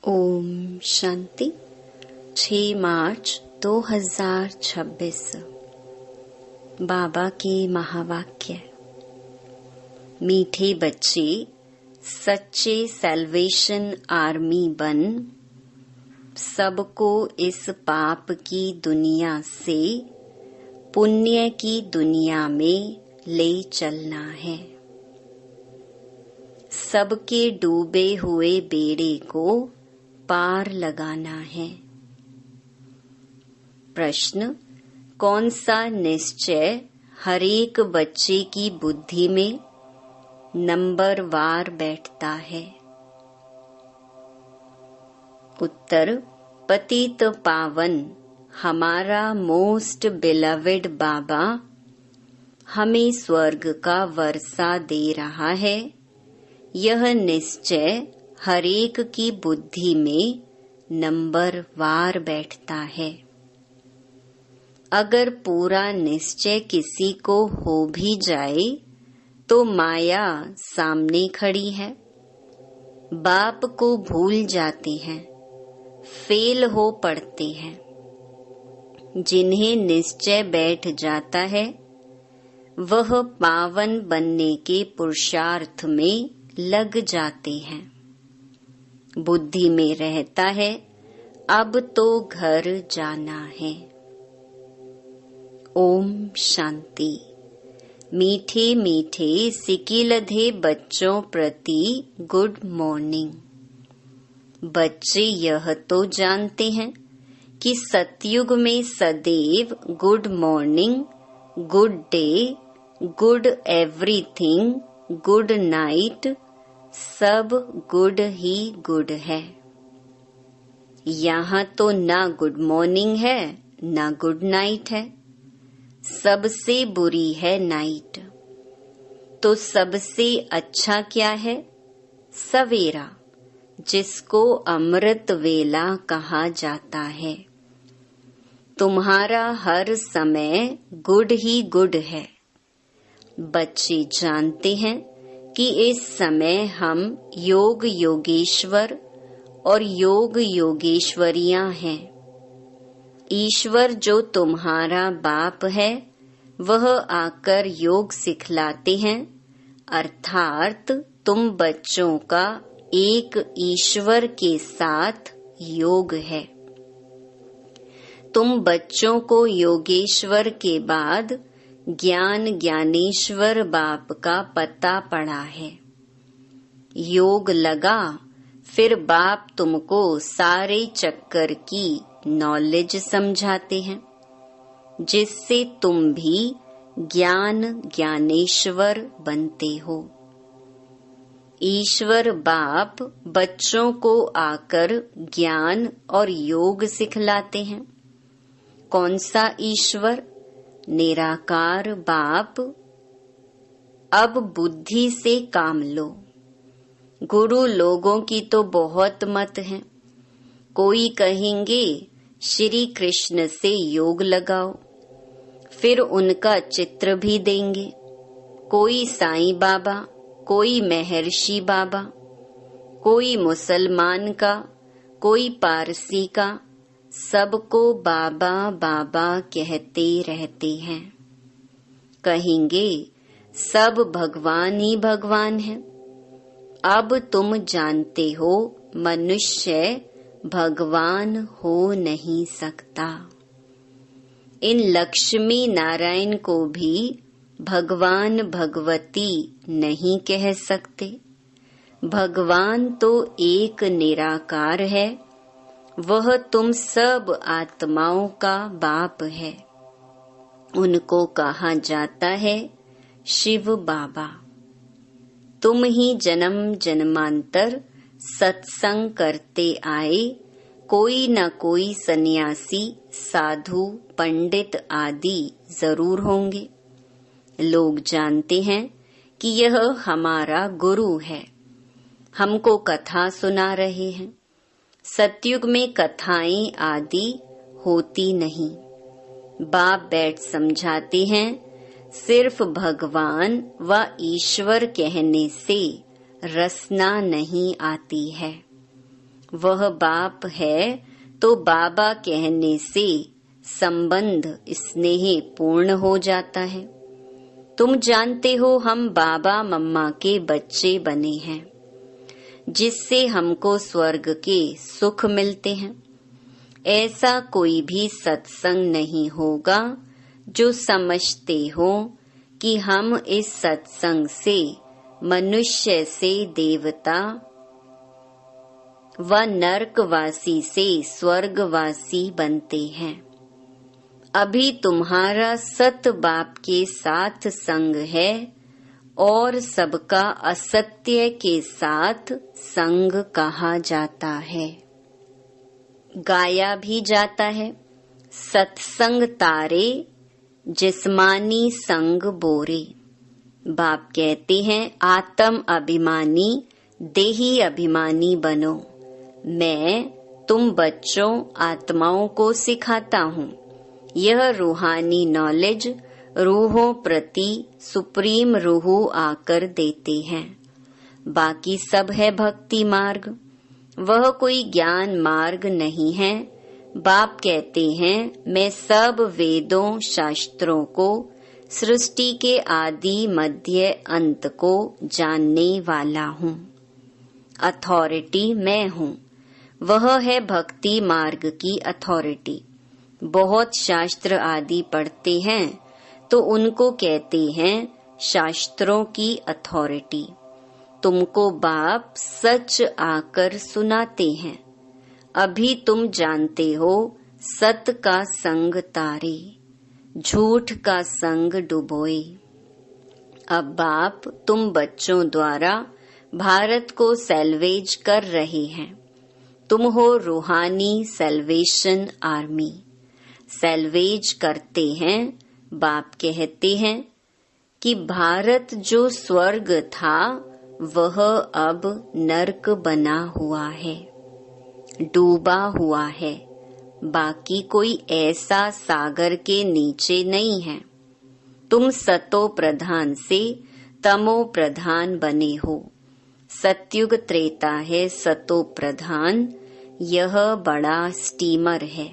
ओम शांति। 6 मार्च 2026। बाबा के महावाक्य। मीठे बच्चे, सच्चे सैल्वेशन आर्मी बन सबको इस पाप की दुनिया से पुण्य की दुनिया में ले चलना है। सबके डूबे हुए बेड़े को पार लगाना है। प्रश्न: कौन सा निश्चय हरेक बच्चे की बुद्धि में नंबरवार बैठता है? उत्तर: पतित पावन हमारा मोस्ट बिलवेड बाबा हमें स्वर्ग का वर्षा दे रहा है। यह निश्चय हरेक की बुद्धि में नंबरवार बैठता है। अगर पूरा निश्चय किसी को हो भी जाए तो माया सामने खड़ी है। बाप को भूल जाते हैं, फेल हो पड़ते हैं। जिन्हें निश्चय बैठ जाता है वह पावन बनने के पुरुषार्थ में लग जाते हैं। बुद्धि में रहता है अब तो घर जाना है। ओम शांति। मीठे मीठे सिकिलधे बच्चों प्रति गुड मॉर्निंग। बच्चे यह तो जानते हैं कि सतयुग में सदैव good morning, good day, good everything, good night सब गुड ही गुड है। यहाँ तो ना गुड मॉर्निंग है ना गुड नाइट है। सबसे बुरी है नाइट। तो सबसे अच्छा क्या है? सवेरा, जिसको अमृत वेला कहा जाता है। तुम्हारा हर समय गुड ही गुड है। बच्चे जानते हैं कि इस समय हम योग योगेश्वर और योग योगेश्वरियां हैं। ईश्वर जो तुम्हारा बाप है वह आकर योग सिखलाते हैं, अर्थात तुम बच्चों का एक ईश्वर के साथ योग है। तुम बच्चों को योगेश्वर के बाद ज्ञान ज्ञानेश्वर बाप का पता पड़ा है। योग लगा फिर बाप तुमको सारे चक्कर की नॉलेज समझाते हैं, जिससे तुम भी ज्ञान ज्ञानेश्वर बनते हो। ईश्वर बाप बच्चों को आकर ज्ञान और योग सिखलाते हैं। कौन सा ईश्वर? निराकार बाप। अब बुद्धि से काम लो। गुरु लोगों की तो बहुत मत है। कोई कहेंगे श्री कृष्ण से योग लगाओ, फिर उनका चित्र भी देंगे। कोई साईं बाबा, कोई महर्षि बाबा, कोई मुसलमान का, कोई पारसी का, सबको बाबा बाबा कहते रहते हैं। कहेंगे सब भगवान ही भगवान है। अब तुम जानते हो मनुष्य भगवान हो नहीं सकता। इन लक्ष्मी नारायण को भी भगवान भगवती नहीं कह सकते। भगवान तो एक निराकार है। वह तुम सब आत्माओं का बाप है। उनको कहा जाता है शिव बाबा। तुम ही जन्म जन्मांतर सत्संग करते आए। कोई न कोई सन्यासी, साधु, पंडित आदि जरूर होंगे। लोग जानते हैं कि यह हमारा गुरु है। हमको कथा सुना रहे हैं। सतयुग में कथाएं आदि होती नहीं। बाप बैठ समझाते हैं। सिर्फ भगवान व ईश्वर कहने से रसना नहीं आती है। वह बाप है तो बाबा कहने से संबंध स्नेह पूर्ण हो जाता है। तुम जानते हो हम बाबा मम्मा के बच्चे बने हैं, जिससे हमको स्वर्ग के सुख मिलते हैं। ऐसा कोई भी सत्संग नहीं होगा जो समझते हो कि हम इस सत्संग से मनुष्य से देवता व नरकवासी से स्वर्गवासी बनते हैं। अभी तुम्हारा सत बाप के साथ संग है और सबका असत्य के साथ संग कहा जाता है। गाया भी जाता है, सत्संग तारे जिस्मानी संग बोरे। बाप कहते हैं आत्म अभिमानी देही अभिमानी बनो। मैं तुम बच्चों आत्माओं को सिखाता हूँ। यह रूहानी नॉलेज रूहों प्रति सुप्रीम रूह आकर देते हैं। बाकी सब है भक्ति मार्ग, वह कोई ज्ञान मार्ग नहीं है। बाप कहते हैं मैं सब वेदों शास्त्रों को, सृष्टि के आदि मध्य अंत को जानने वाला हूँ। अथॉरिटी मैं हूँ, वह है भक्ति मार्ग की अथॉरिटी। बहुत शास्त्र आदि पढ़ते हैं तो उनको कहते हैं शास्त्रों की अथॉरिटी। तुमको बाप सच आकर सुनाते हैं। अभी तुम जानते हो सत का संग तारे, झूठ का संग डुबोए। अब बाप तुम बच्चों द्वारा भारत को सैल्वेज कर रहे हैं। तुम हो रूहानी सैल्वेशन आर्मी। सैल्वेज करते हैं। बाप कहते हैं कि भारत जो स्वर्ग था वह अब नरक बना हुआ है, डूबा हुआ है। बाकी कोई ऐसा सागर के नीचे नहीं है। तुम सतो प्रधान से तमो प्रधान बने हो। सतयुग त्रेता है सतो प्रधान। यह बड़ा स्टीमर है,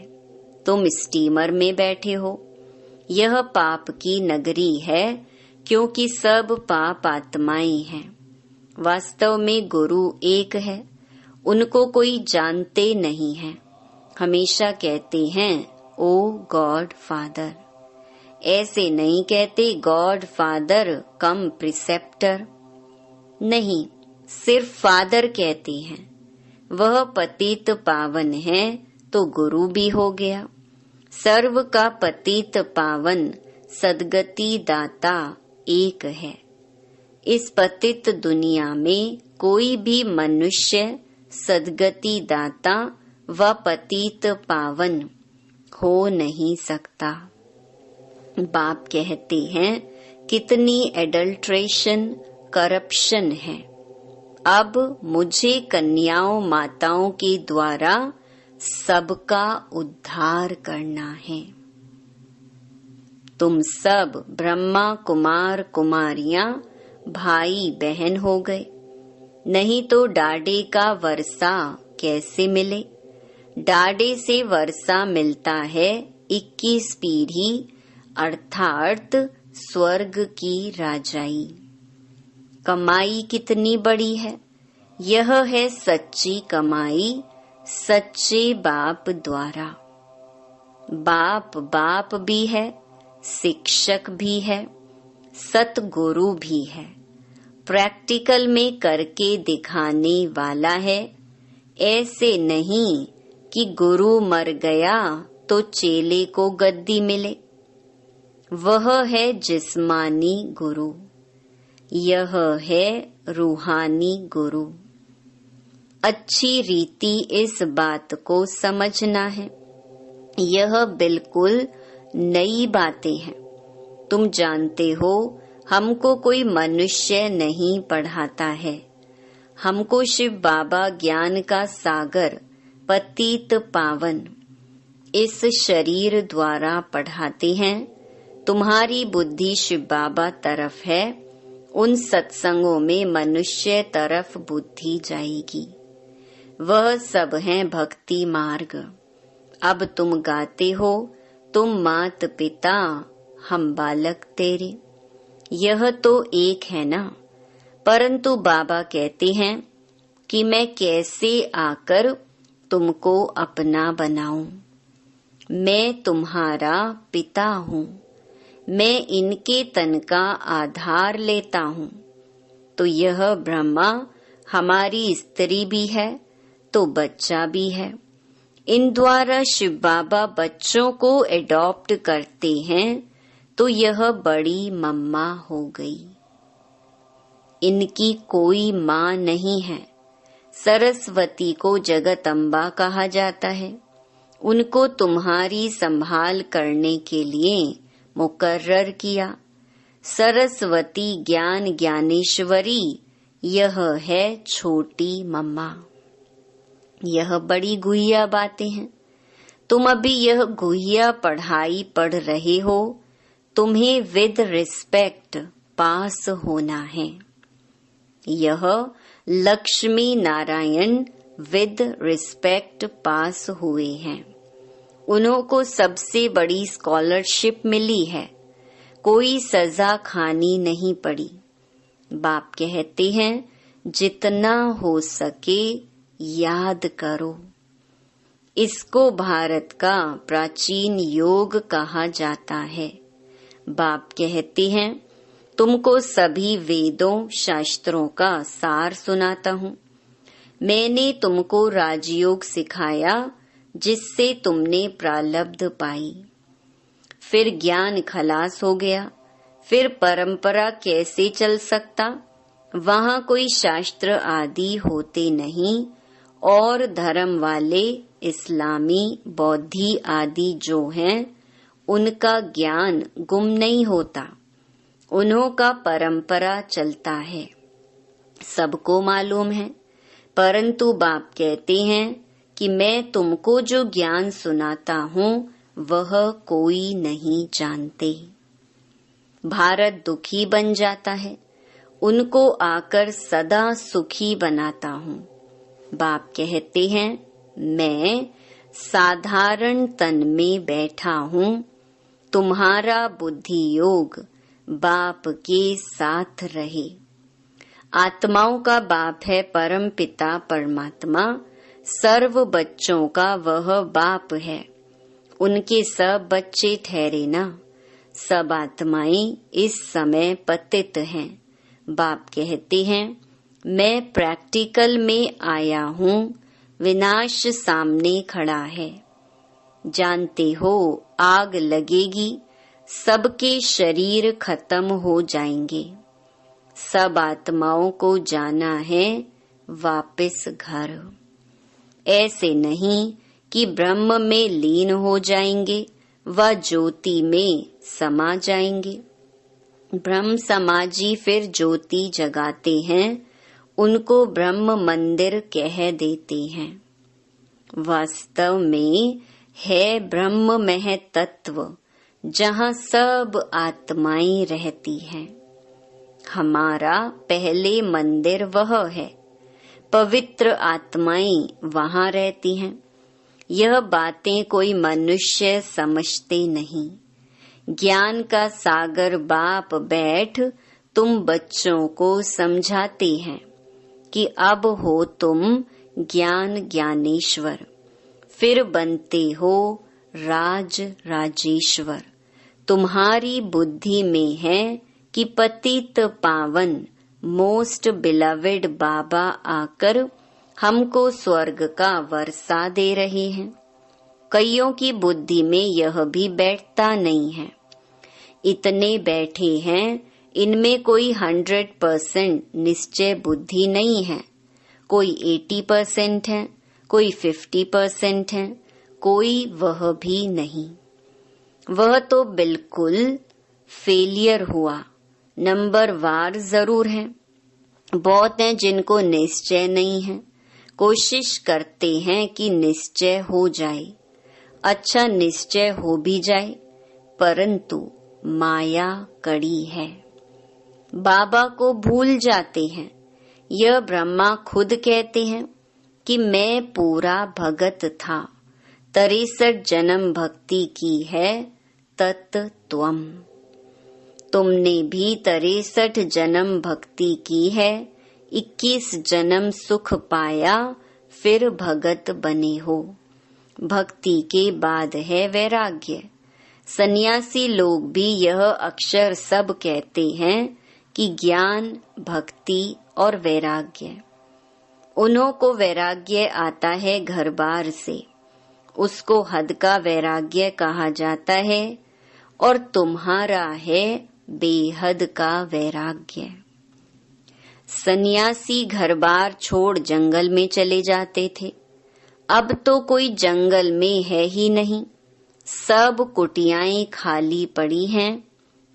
तुम स्टीमर में बैठे हो। यह पाप की नगरी है क्योंकि सब पाप आत्माएं हैं। वास्तव में गुरु एक है, उनको कोई जानते नहीं है। हमेशा कहते हैं ओ गॉड फादर। ऐसे नहीं कहते गॉड फादर कम प्रिसेप्टर, नहीं, सिर्फ फादर कहते हैं। वह पतित पावन है तो गुरु भी हो गया। सर्व का पतित पावन सदगति दाता एक है। इस पतित दुनिया में कोई भी मनुष्य सदगति दाता व पतित पावन हो नहीं सकता। बाप कहते हैं कितनी एडल्ट्रेशन करप्शन है। अब मुझे कन्याओं माताओं के द्वारा सबका उद्धार करना है। तुम सब ब्रह्मा कुमार कुमारियां भाई बहन हो गए, नहीं तो डाडे का वर्षा कैसे मिले। डाडे से वर्षा मिलता है 21 पीढ़ी अर्थात स्वर्ग की राजाई। कमाई कितनी बड़ी है। यह है सच्ची कमाई सच्चे बाप द्वारा। बाप बाप भी है, शिक्षक भी है, सतगुरु भी है, प्रैक्टिकल में करके दिखाने वाला है। ऐसे नहीं कि गुरु मर गया तो चेले को गद्दी मिले। वह है जिस्मानी गुरु, यह है रूहानी गुरु। अच्छी रीति इस बात को समझना है। यह बिल्कुल नई बातें हैं। तुम जानते हो हमको कोई मनुष्य नहीं पढ़ाता है। हमको शिव बाबा ज्ञान का सागर पतित पावन इस शरीर द्वारा पढ़ाते हैं। तुम्हारी बुद्धि शिव बाबा तरफ है। उन सत्संगों में मनुष्य तरफ बुद्धि जाएगी। वह सब है भक्ति मार्ग। अब तुम गाते हो, तुम मात पिता, हम बालक तेरे। यह तो एक है ना। परंतु बाबा कहते हैं कि मैं कैसे आकर तुमको अपना बनाऊं। मैं तुम्हारा पिता हूँ, मैं इनके तन का आधार लेता हूँ। तो यह ब्रह्मा हमारी स्त्री भी है तो बच्चा भी है। इन द्वारा शिव बाबा बच्चों को एडॉप्ट करते हैं तो यह बड़ी मम्मा हो गई। इनकी कोई माँ नहीं है। सरस्वती को जगदम्बा कहा जाता है। उनको तुम्हारी संभाल करने के लिए मुकर्रर किया। सरस्वती ज्ञान ज्ञानेश्वरी, यह है छोटी मम्मा। यह बड़ी गुहिया बातें हैं। तुम अभी यह गुहिया पढ़ाई पढ़ रहे हो। तुम्हें विद रिस्पेक्ट पास होना है। यह लक्ष्मी नारायण विद रिस्पेक्ट पास हुए हैं। उन्हों को सबसे बड़ी स्कॉलरशिप मिली है। कोई सजा खानी नहीं पड़ी। बाप कहते हैं जितना हो सके याद करो। इसको भारत का प्राचीन योग कहा जाता है। बाप कहते हैं तुमको सभी वेदों शास्त्रों का सार सुनाता हूँ। मैंने तुमको राजयोग सिखाया जिससे तुमने प्रारब्ध पाई। फिर ज्ञान खलास हो गया। फिर परंपरा कैसे चल सकता। वहाँ कोई शास्त्र आदि होते नहीं और धर्म वाले इस्लामी बौद्धि आदि जो हैं उनका ज्ञान गुम नहीं होता। उन्हों का परंपरा चलता है, सबको मालूम है। परंतु बाप कहते हैं कि मैं तुमको जो ज्ञान सुनाता हूँ वह कोई नहीं जानते। भारत दुखी बन जाता है, उनको आकर सदा सुखी बनाता हूँ। बाप कहते हैं मैं साधारण तन में बैठा हूँ। तुम्हारा बुद्धि योग बाप के साथ रहे। आत्माओं का बाप है परम पिता परमात्मा। सर्व बच्चों का वह बाप है। उनके सब बच्चे ठहरे ना। सब आत्माएं इस समय पतित हैं। बाप कहते हैं मैं प्रैक्टिकल में आया हूँ। विनाश सामने खड़ा है। जानते हो आग लगेगी, सबके शरीर खत्म हो जाएंगे। सब आत्माओं को जाना है वापस घर। ऐसे नहीं कि ब्रह्म में लीन हो जाएंगे व ज्योति में समा जाएंगे। ब्रह्म समाजी फिर ज्योति जगाते हैं, उनको ब्रह्म मंदिर कह देते हैं। वास्तव में है ब्रह्म मह तत्व जहाँ सब आत्माएं रहती हैं। हमारा पहले मंदिर वह है। पवित्र आत्माएं वहाँ रहती हैं। यह बातें कोई मनुष्य समझते नहीं। ज्ञान का सागर बाप बैठ तुम बच्चों को समझाते हैं कि अब हो तुम ज्ञान ज्ञानेश्वर। फिर बनते हो राज राजेश्वर। तुम्हारी बुद्धि में है कि पतित पावन मोस्ट बिलवेड बाबा आकर हमको स्वर्ग का वर्षा दे रहे हैं। कईयों की बुद्धि में यह भी बैठता नहीं है। इतने बैठे हैं, इनमें कोई 100% निश्चय बुद्धि नहीं है। कोई 80% है, कोई 50% है, कोई वह भी नहीं। वह तो बिल्कुल फेलियर हुआ। नंबर वार जरूर है। बहुत हैं जिनको निश्चय नहीं है। कोशिश करते हैं कि निश्चय हो जाए। अच्छा निश्चय हो भी जाए, परंतु माया कड़ी है। बाबा को भूल जाते हैं। यह ब्रह्मा खुद कहते हैं कि मैं पूरा भगत था, 63 जन्म भक्ति की है तत्त्वम। तुमने भी 63 जन्म भक्ति की है, 21 जन्म सुख पाया, फिर भगत बने हो। भक्ति के बाद है वैराग्य। सन्यासी लोग भी यह अक्षर सब कहते हैं कि ज्ञान, भक्ति और वैराग्य। उन्हों को वैराग्य आता है घर बार से, उसको हद का वैराग्य कहा जाता है, और तुम्हारा है बेहद का वैराग्य। सन्यासी घर बार छोड़ जंगल में चले जाते थे, अब तो कोई जंगल में है ही नहीं, सब कुटियाएं खाली पड़ी हैं,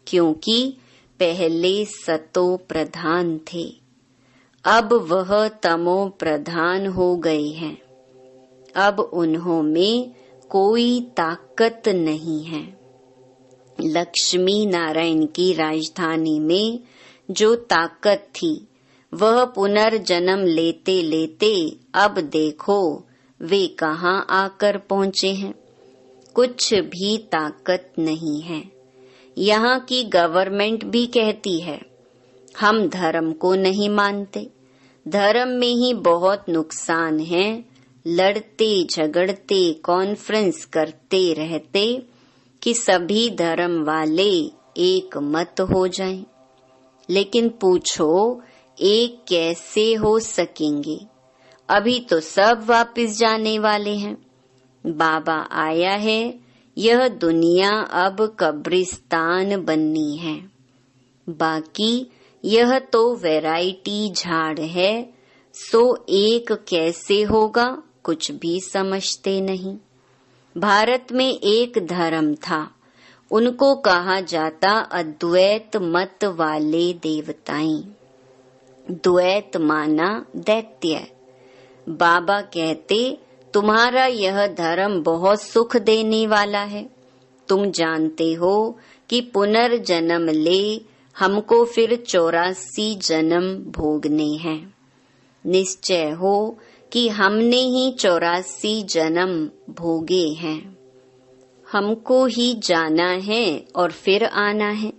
क्योंकि पहले सतो प्रधान थे, अब वह तमो प्रधान हो गए हैं। अब उन्हों में कोई ताकत नहीं है। लक्ष्मी नारायण की राजधानी में जो ताकत थी, वह पुनर्जन्म लेते लेते अब देखो वे कहाँ आकर पहुँचे हैं। कुछ भी ताकत नहीं है। यहाँ की गवर्नमेंट भी कहती है हम धर्म को नहीं मानते, धर्म में ही बहुत नुकसान है, लड़ते झगड़ते कॉन्फ्रेंस करते रहते कि सभी धर्म वाले एक मत हो जाएं। लेकिन पूछो एक कैसे हो सकेंगे? अभी तो सब वापस जाने वाले हैं। बाबा आया है, यह दुनिया अब कब्रिस्तान बननी है। बाकी यह तो वैरायटी झाड़ है, सो एक कैसे होगा कुछ भी समझते नहीं। भारत में एक धर्म था, उनको कहा जाता अद्वैत मत वाले देवताएं। द्वैत माना दैत्य। बाबा कहते तुम्हारा यह धर्म बहुत सुख देने वाला है। तुम जानते हो कि पुनर्जन्म ले हमको फिर 84 जन्म भोगने हैं। निश्चय हो कि हमने ही 84 जन्म भोगे हैं। हमको ही जाना है और फिर आना है।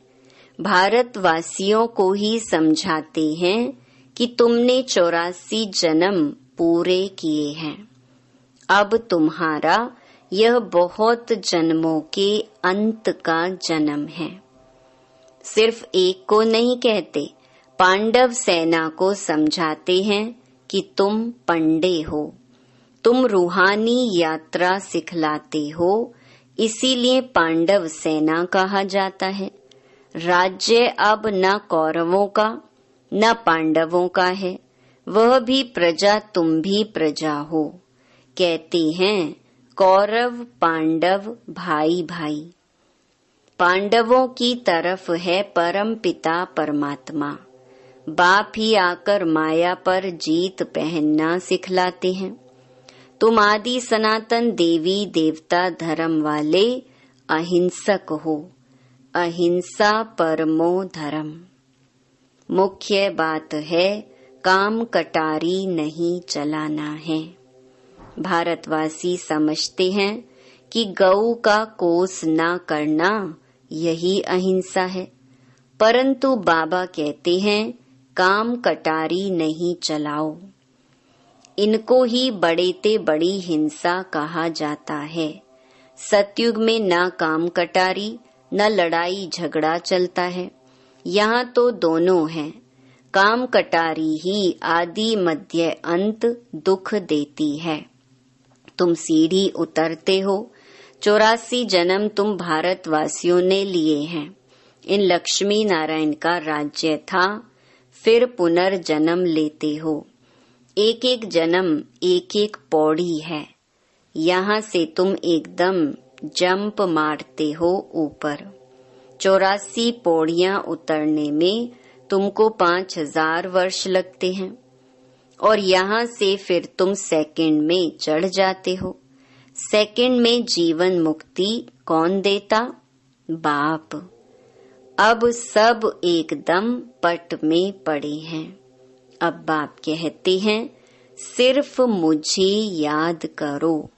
भारतवासियों को ही समझाते हैं कि तुमने 84 जन्म पूरे किए हैं। अब तुम्हारा यह बहुत जन्मों के अंत का जन्म है। सिर्फ एक को नहीं कहते, पांडव सेना को समझाते हैं कि तुम पंडे हो, तुम रूहानी यात्रा सिखलाते हो, इसीलिए पांडव सेना कहा जाता है। राज्य अब न कौरवों का न पांडवों का है, वह भी प्रजा तुम भी प्रजा हो। कहते हैं कौरव पांडव भाई भाई। पांडवों की तरफ है परम पिता परमात्मा। बाप ही आकर माया पर जीत पहनना सिखलाते हैं। तुम आदि सनातन देवी देवता धर्म वाले अहिंसक हो। अहिंसा परमो धर्म। मुख्य बात है काम कटारी नहीं चलाना है। भारतवासी समझते हैं कि गऊ का कोस न करना यही अहिंसा है, परंतु बाबा कहते हैं काम कटारी नहीं चलाओ। इनको ही बड़ेते बड़ी हिंसा कहा जाता है। सतयुग में न काम कटारी न लड़ाई झगड़ा चलता है, यहाँ तो दोनों हैं। काम कटारी ही आदि मध्य अंत दुख देती है। तुम सीढ़ी उतरते हो, 84 जन्म तुम भारतवासियों ने लिए हैं। इन लक्ष्मी नारायण का राज्य था, फिर पुनर्जन्म लेते हो। एक एक जन्म एक एक पौड़ी है, यहाँ से तुम एकदम जंप मारते हो ऊपर। 84 पौड़ियाँ उतरने में तुमको 5000 वर्ष लगते हैं, और यहाँ से फिर तुम सेकंड में चढ़ जाते हो। सेकंड में जीवन मुक्ति कौन देता? बाप। अब सब एकदम पट में पड़े हैं। अब बाप कहते हैं सिर्फ मुझे याद करो,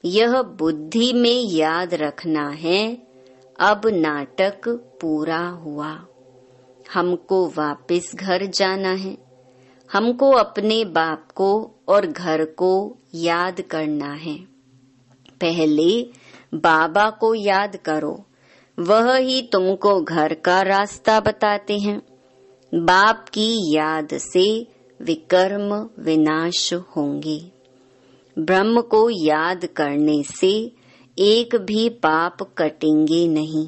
यह बुद्धि में याद रखना है। अब नाटक पूरा हुआ, हमको वापस घर जाना है। हमको अपने बाप को और घर को याद करना है। पहले बाबा को याद करो, वह ही तुमको घर का रास्ता बताते हैं। बाप की याद से विकर्म विनाश होंगे। ब्रह्म को याद करने से एक भी पाप कटेंगे नहीं।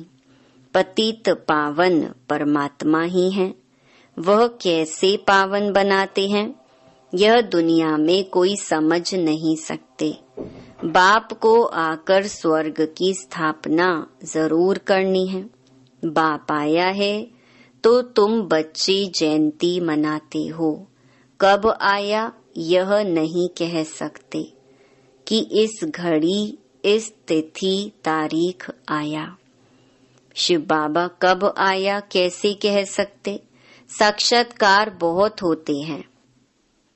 पतित पावन परमात्मा ही हैं। वह कैसे पावन बनाते हैं, यह दुनिया में कोई समझ नहीं सकते। बाप को आकर स्वर्ग की स्थापना जरूर करनी है। बाप आया है तो तुम बच्चे जयंती मनाते हो। कब आया यह नहीं कह सकते कि इस घड़ी इस तिथि तारीख आया। शिव बाबा कब आया कैसे कह सकते? साक्षात्कार बहुत होते हैं।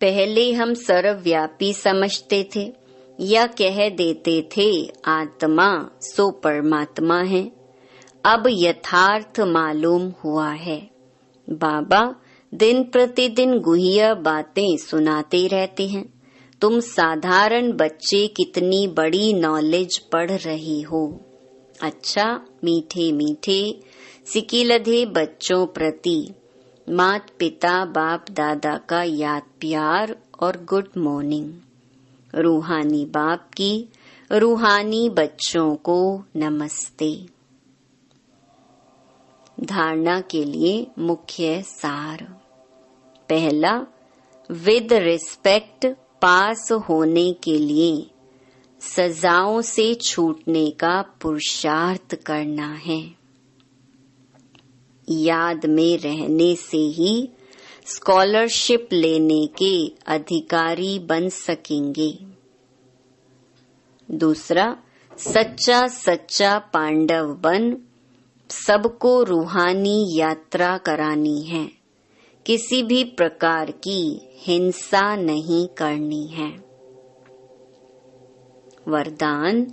पहले हम सर्वव्यापी समझते थे या कह देते थे आत्मा सो परमात्मा है। अब यथार्थ मालूम हुआ है। बाबा दिन प्रतिदिन गुह्य बातें सुनाते रहते हैं। तुम साधारण बच्चे कितनी बड़ी नॉलेज पढ़ रही हो। अच्छा, मीठे मीठे सिकिलधे बच्चों प्रति मात पिता बाप दादा का याद प्यार और गुड मॉर्निंग। रूहानी बाप की रूहानी बच्चों को नमस्ते। धारणा के लिए मुख्य सार। पहला, विद रिस्पेक्ट पास होने के लिए सजाओं से छूटने का पुरुषार्थ करना है। याद में रहने से ही स्कॉलरशिप लेने के अधिकारी बन सकेंगे। दूसरा, सच्चा सच्चा पांडव बन सबको रूहानी यात्रा करानी है। किसी भी प्रकार की हिंसा नहीं करनी है। वरदान,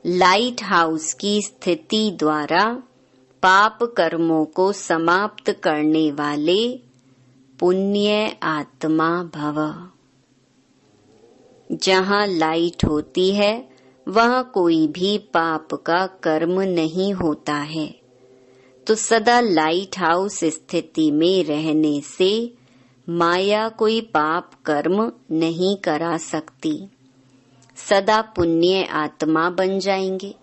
लाइट हाउस की स्थिति द्वारा पाप कर्मों को समाप्त करने वाले पुण्य आत्मा भव। जहाँ लाइट होती है वहाँ कोई भी पाप का कर्म नहीं होता है। तो सदा लाइट हाउस स्थिति में रहने से माया कोई पाप कर्म नहीं करा सकती। सदा पुण्य आत्मा बन जाएंगे।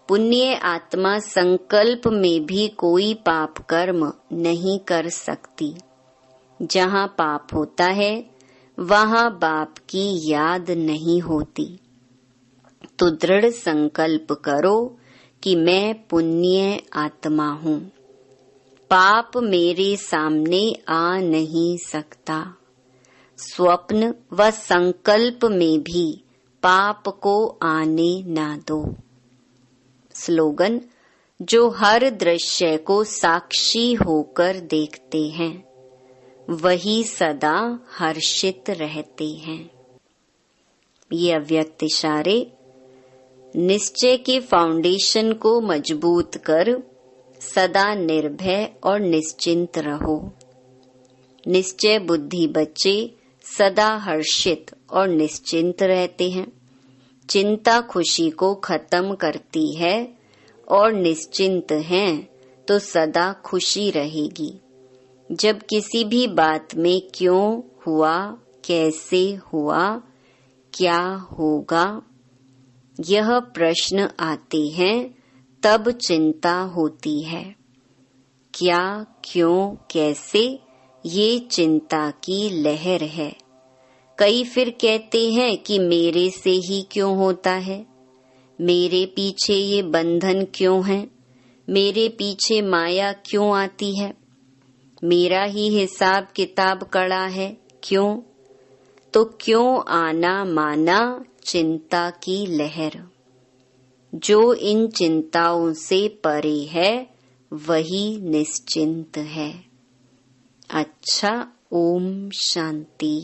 पुण्य आत्मा संकल्प में भी कोई पाप कर्म नहीं कर सकती। जहाँ पाप होता है वहाँ बाप की याद नहीं होती। तो दृढ़ संकल्प करो कि मैं पुण्य आत्मा हूँ। पाप मेरे सामने आ नहीं सकता। स्वप्न व संकल्प में भी पाप को आने ना दो। स्लोगन, जो हर दृश्य को साक्षी होकर देखते हैं वही सदा हर्षित रहते हैं। ये अव्यक्त इशारे निश्चय के फाउंडेशन को मजबूत कर सदा निर्भय और निश्चिंत रहो। निश्चय बुद्धि बच्चे सदा हर्षित और निश्चिंत रहते हैं। चिंता खुशी को खत्म करती है और निश्चिंत हैं तो सदा खुशी रहेगी। जब किसी भी बात में क्यों हुआ, कैसे हुआ, क्या होगा, यह प्रश्न आते हैं तब चिंता होती है। क्या, क्यों, कैसे, ये चिंता की लहर है। कई फिर कहते हैं कि मेरे से ही क्यों होता है, मेरे पीछे ये बंधन क्यों है, मेरे पीछे माया क्यों आती है, मेरा ही हिसाब किताब कड़ा है, क्यों? तो क्यों आना माना चिंता की लहर। जो इन चिंताओं से परे है वही निश्चिंत है। अच्छा, ओम शांति।